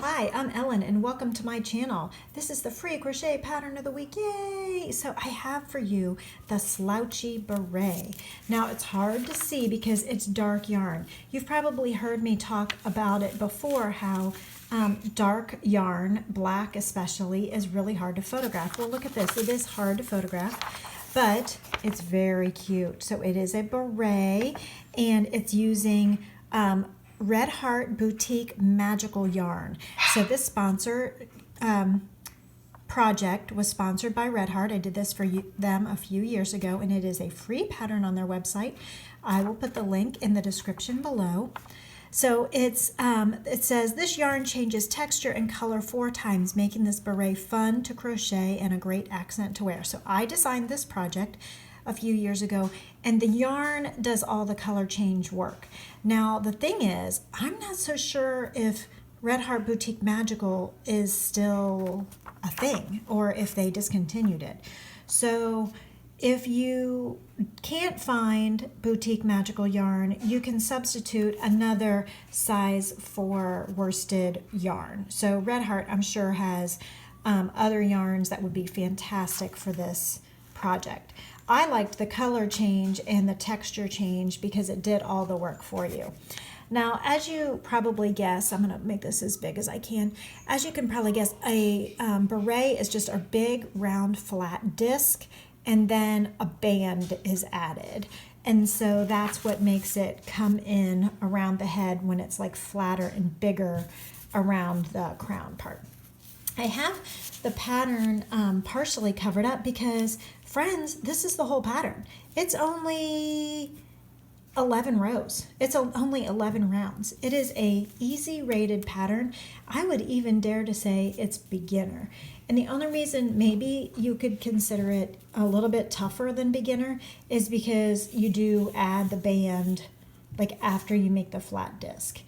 Hi, I'm Ellen and welcome to my channel. This is the free crochet pattern of the week. Yay! So I have for you the Slouchy Beret. Now it's hard to see because it's dark yarn. You've probably heard me talk about it before, how dark yarn, black especially, is really hard to photograph. Well, look at this. It is hard to photograph, but it's very cute. So it is a beret and it's using Red Heart Boutique Magical Yarn. So this project was sponsored by Red Heart. I did this for them a few years ago, and it is a free pattern on their website. I will put the link in the description below. So it says, this yarn changes texture and color 4 times, making this beret fun to crochet and a great accent to wear. So I designed this project a few years ago, and the yarn does all the color change work. Now the thing is, I'm not so sure if Red Heart Boutique Magical is still a thing or if they discontinued it. So if you can't find Boutique Magical yarn, you can substitute another size 4 worsted yarn. So Red Heart, I'm sure, has other yarns that would be fantastic for this project. I liked the color change and the texture change because it did all the work for you. Now, as you probably guess, I'm going to make this as big as I can. As you can probably guess, a beret is just a big round flat disc, and then a band is added. And so that's what makes it come in around the head when it's like flatter and bigger around the crown part. I have the pattern partially covered up because, friends, this is the whole pattern. It's only 11 rows. It's only 11 rounds. It is a easy rated pattern. I would even dare to say it's beginner. And the only reason maybe you could consider it a little bit tougher than beginner is because you do add the band like after you make the flat disc.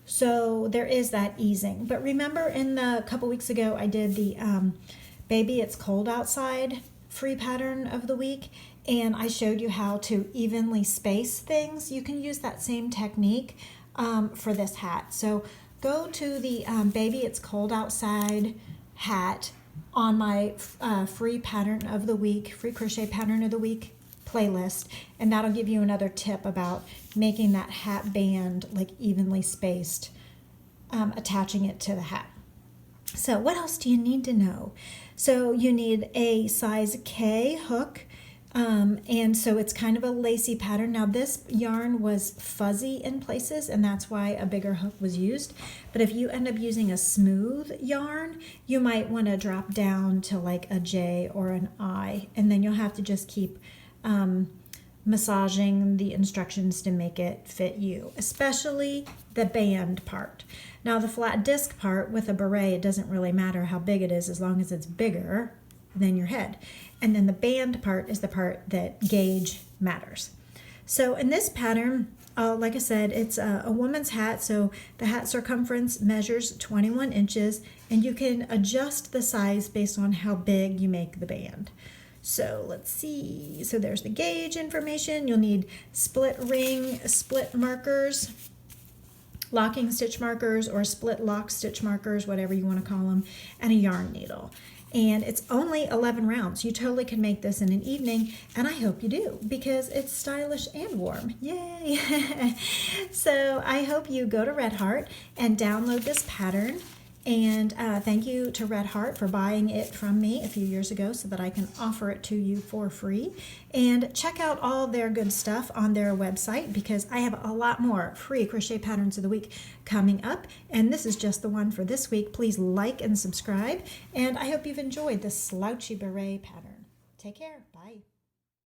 So there is that easing. But remember, in the couple weeks ago, I did the Baby It's Cold Outside free pattern of the week, and I showed you how to evenly space things. You can use that same technique for this hat. So go to the Baby It's Cold Outside hat on my free pattern of the week, free crochet pattern of the week playlist, and that'll give you another tip about making that hat band like evenly spaced, attaching it to the hat. So what else do you need to know? So you need a size K hook, and so it's kind of a lacy pattern. Now this yarn was fuzzy in places, and that's why a bigger hook was used. But if you end up using a smooth yarn, you might want to drop down to like a J or an I, and then you'll have to just keep massaging the instructions to make it fit you, especially the band part. Now the flat disc part with a beret, it doesn't really matter how big it is as long as it's bigger than your head. And then the band part is the part that gauge matters. So in this pattern, like I said, it's a woman's hat, so the hat circumference measures 21 inches, and you can adjust the size based on how big you make the band. So let's see, so there's the gauge information. You'll need split ring, split markers, locking stitch markers, or split lock stitch markers, whatever you want to call them, and a yarn needle. And it's only 11 rounds. You totally can make this in an evening, and I hope you do because it's stylish and warm. Yay! So I hope you go to Red Heart and download this pattern. And thank you to Red Heart for buying it from me a few years ago so that I can offer it to you for free. And check out all their good stuff on their website because I have a lot more free crochet patterns of the week coming up. And this is just the one for this week. Please like and subscribe. And I hope you've enjoyed this Slouchy Beret pattern. Take care. Bye.